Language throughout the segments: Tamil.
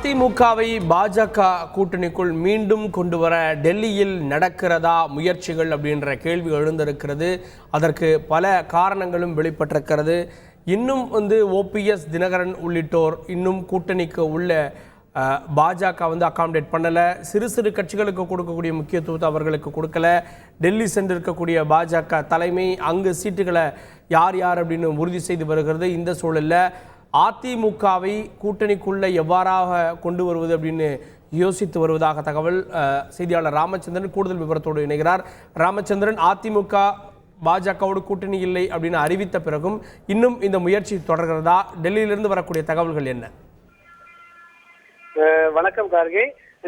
அதிமுகவை பாஜக கூட்டணிக்குள் மீண்டும் கொண்டு வர டெல்லியில் நடக்கிறதா முயற்சிகள் அப்படின்ற கேள்வி எழுந்திருக்கிறது. அதற்கு பல காரணங்களும் வெளிப்பட்டிருக்கிறது. இன்னும் ஓபிஎஸ் தினகரன் உள்ளிட்டோர் இன்னும் கூட்டணிக்கு உள்ள பாஜக அகாமடேட் பண்ணலை. சிறு சிறு கட்சிகளுக்கு கொடுக்கக்கூடிய முக்கியத்துவத்தை அவர்களுக்கு கொடுக்கல. டெல்லி சென்றிருக்கக்கூடிய பாஜக தலைமை அங்கு சீட்டுகளை யார் யார் அப்படின்னு உறுதி செய்து வருகிறது. இந்த சூழலில் அதிமுகவை கூட்டணிக்குள்ள எவ்வாறாக கொண்டு வருவது அப்படின்னு யோசித்து வருவதாக தகவல். செய்தியாளர் ராமச்சந்திரன் கூடுதல் விவரத்தோடு இணைகிறார். ராமச்சந்திரன், அதிமுக பாஜகவோடு கூட்டணி இல்லை அப்படின்னு அறிவித்த பிறகும் இன்னும் இந்த முயற்சி தொடர்கிறதா? டெல்லியிலிருந்து வரக்கூடிய தகவல்கள் என்ன? வணக்கம் கார்கே.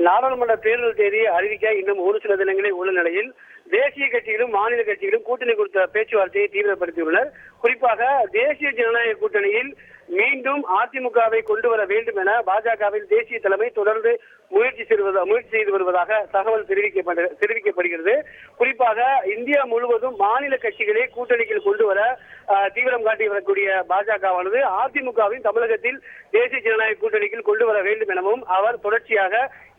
நாடாளுமன்ற தேர்தல் தேதியை அறிவிக்க இன்னும் ஒரு சில தினங்களே உள்ள நிலையில் தேசிய கட்சிகளும் மாநில கட்சிகளும் கூட்டணி குறித்த பேச்சுவார்த்தையை தீவிரப்படுத்தியுள்ளனர். குறிப்பாக தேசிய ஜனநாயக கூட்டணியில் மீண்டும் அதிமுகவை கொண்டு வர வேண்டும் என பாஜகவின் தேசிய தலைமை தொடர்ந்து முயற்சி செய்து வருவதாக தகவல் தெரிவிக்கப்படுகிறது. குறிப்பாக இந்தியா முழுவதும் மாநில கட்சிகளை கூட்டணியில் கொண்டு வர தீவிரம் காட்டி வரக்கூடிய பாஜகவானது அதிமுகவின் தமிழகத்தில் தேசிய ஜனநாயக கூட்டணியில் கொண்டு வர வேண்டும் எனவும் அவர் தொடர்ச்சியாக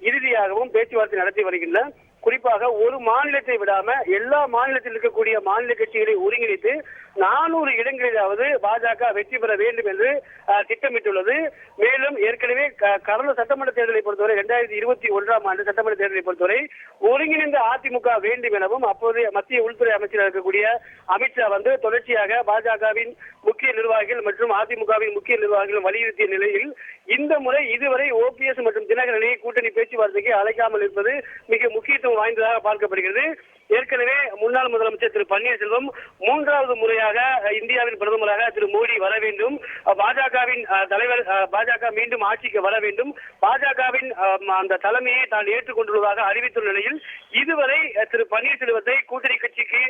இறுதியாகவும் பேச்சுவார்த்தை நடத்தி வருகின்றனர். குறிப்பாக ஒரு மாநிலத்தை விடாம எல்லா மாநிலத்தில் இருக்கக்கூடிய மாநில கட்சிகளை ஒருங்கிணைத்து 400 இடங்களிலாவது பாஜக வெற்றி பெற வேண்டும் என்று திட்டமிட்டுள்ளது. மேலும் ஏற்கனவே கடந்த சட்டமன்ற தேர்தலை பொறுத்தவரை 2021ஆம் ஆண்டு சட்டமன்ற தேர்தலை பொறுத்தவரை ஒருங்கிணைந்த அதிமுக வேண்டும் எனவும் அப்போதைய மத்திய உள்துறை அமைச்சராக இருக்கக்கூடிய அமித்ஷா தொடர்ச்சியாக பாஜகவின் முக்கிய நிர்வாகிகள் மற்றும் அதிமுகவின் முக்கிய நிர்வாகிகள் வலியுறுத்திய நிலையில் இந்த முறை இதுவரை ஓபிஎஸ் மற்றும் தினகரனை கூட்டணி பேச்சுவார்த்தைக்கு அழைக்காமல் இருப்பது மிக முக்கியத்துவம் வாய்ந்ததாக பார்க்கப்படுகிறது. ஏற்கனவே முன்னாள் முதலமைச்சர் திரு பன்னீர்செல்வம் 3வது முறையாக இந்தியாவின் பிரதமராக திரு மோடி வர வேண்டும், பாஜகவின் தலைவர் பாஜக மீண்டும் ஆட்சிக்கு வர வேண்டும், பாஜகவின் அந்த தலைமையை தான் ஏற்றுக்கொண்டுள்ளதாக அறிவித்துள்ள நிலையில் இதுவரை திரு பன்னீர்செல்வத்தை கூட்டணி கட்சிக்கு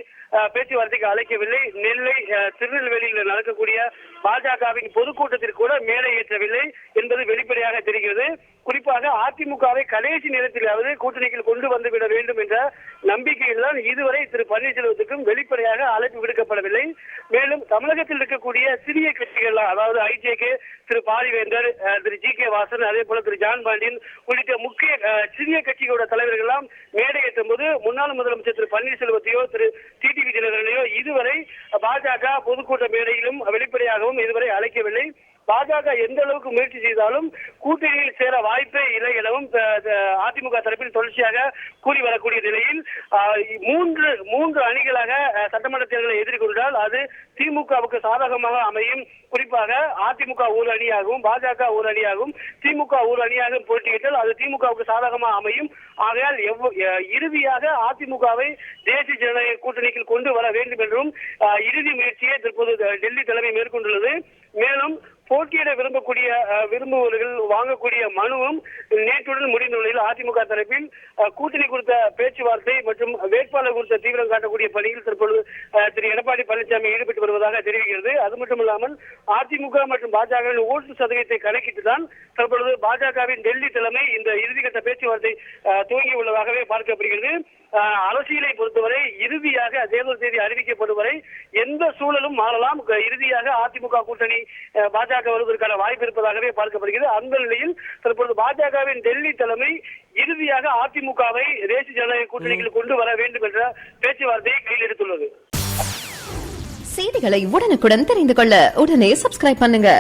பேச்சுவார்த்தைக்கு அழைக்கவில்லை. நெல்லை திருநெல்வேலியில் நடக்கக்கூடிய பாஜகவின் பொதுக்கூட்டத்திற்கு கூட மேலே ஏற்றவில்லை என்பது வெளிப்படையாக தெரிகிறது. குறிப்பாக அதிமுகவை கடைசி நேரத்திலாவது கூட்டணியில் கொண்டு வந்துவிட வேண்டும் என்ற நம்பிக்கையில் தான் இதுவரை திரு பன்னீர்செல்வத்துக்கும் வெளிப்படையாக அழைப்பு விடுக்கப்படவில்லை. மேலும் தமிழகத்தில் இருக்கக்கூடிய சிறிய கட்சிகள், அதாவது ஐஜேகே, திரு பாரிவேந்தர், திரு ஜி.கே. வாசன், அதே போல திரு ஜான் பாண்டியன் உள்ளிட்ட முக்கிய சிறிய கட்சிகளோட தலைவர்கள் எல்லாம் மேடை ஏற்றும் போது முன்னாள் முதலமைச்சர் திரு பன்னீர்செல்வத்தையோ திரு டிடிவி தினகரனையோ இதுவரை பாஜக பொதுக்கூட்ட மேடையிலும் வெளிப்படையாகவும் இதுவரை அழைக்கவில்லை. பாஜக எந்த அளவுக்கு முயற்சி செய்தாலும் கூட்டணியில் சேர வாய்ப்பே இல்லை எனவும் அதிமுக தரப்பில் தொடர்ச்சியாக கூறி வரக்கூடிய நிலையில் மூன்று அணிகளாக சட்டமன்ற தேர்தலை எதிர்கொண்டால் அது திமுகவுக்கு சாதகமாக அமையும். குறிப்பாக அதிமுக ஒரு அணியாகவும் பாஜக ஒரு அணியாகவும் திமுக ஒரு அணியாகவும் போட்டியிட்டால் அது திமுகவுக்கு சாதகமாக அமையும். ஆகையால் இறுதியாக அதிமுகவை தேசிய ஜனநாயக கூட்டணிக்கு கொண்டு வர வேண்டும் என்றும் இறுதி முயற்சியை தற்போது டெல்லி தலைமை மேற்கொண்டுள்ளது. மேலும் போட்டியிட விரும்புவர்கள் வாங்கக்கூடிய மனுவும் நேற்றுடன் முடிந்த நிலையில் அதிமுக தரப்பில் கூட்டணி குறித்த பேச்சுவார்த்தை மற்றும் வேட்பாளர் குறித்த தீவிரம் காட்டக்கூடிய பணியில் தற்போது திரு எடப்பாடி பழனிசாமி ஈடுபட்டு வருவதாக தெரிவிக்கிறது. அது மட்டுமில்லாமல் அதிமுக மற்றும் பாஜக ஓட்டு சதவீதத்தை கணக்கிட்டுதான் தற்பொழுது பாஜகவின் டெல்லி தலைமை இந்த இறுதிக்கட்ட பேச்சுவார்த்தை துவங்கி உள்ளதாகவே பார்க்கப்படுகிறது. அரசியலை பொறுத்தவரை இறுதியாக தேர்தல் தேதி அறிவிக்கப்படும் வரை எந்த சூழலும் மாறலாம். இறுதியாக அதிமுக கூட்டணி பாஜக வருவதற்கான வாய்ப்பு இருப்பதாகவே பார்க்கப்படுகிறது. அந்த நிலையில் தற்போது பாஜகவின் டெல்லி தலைமை இறுதியாக அதிமுகவை தேசிய ஜனநாயக கூட்டணியில் கொண்டு வர வேண்டும் என்ற பேச்சுவார்த்தையை கையில் எடுத்துள்ளது. செய்திகளை உடனுக்குடன் தெரிந்து கொள்ள உடனே சப்ஸ்கிரைப் பண்ணுங்க.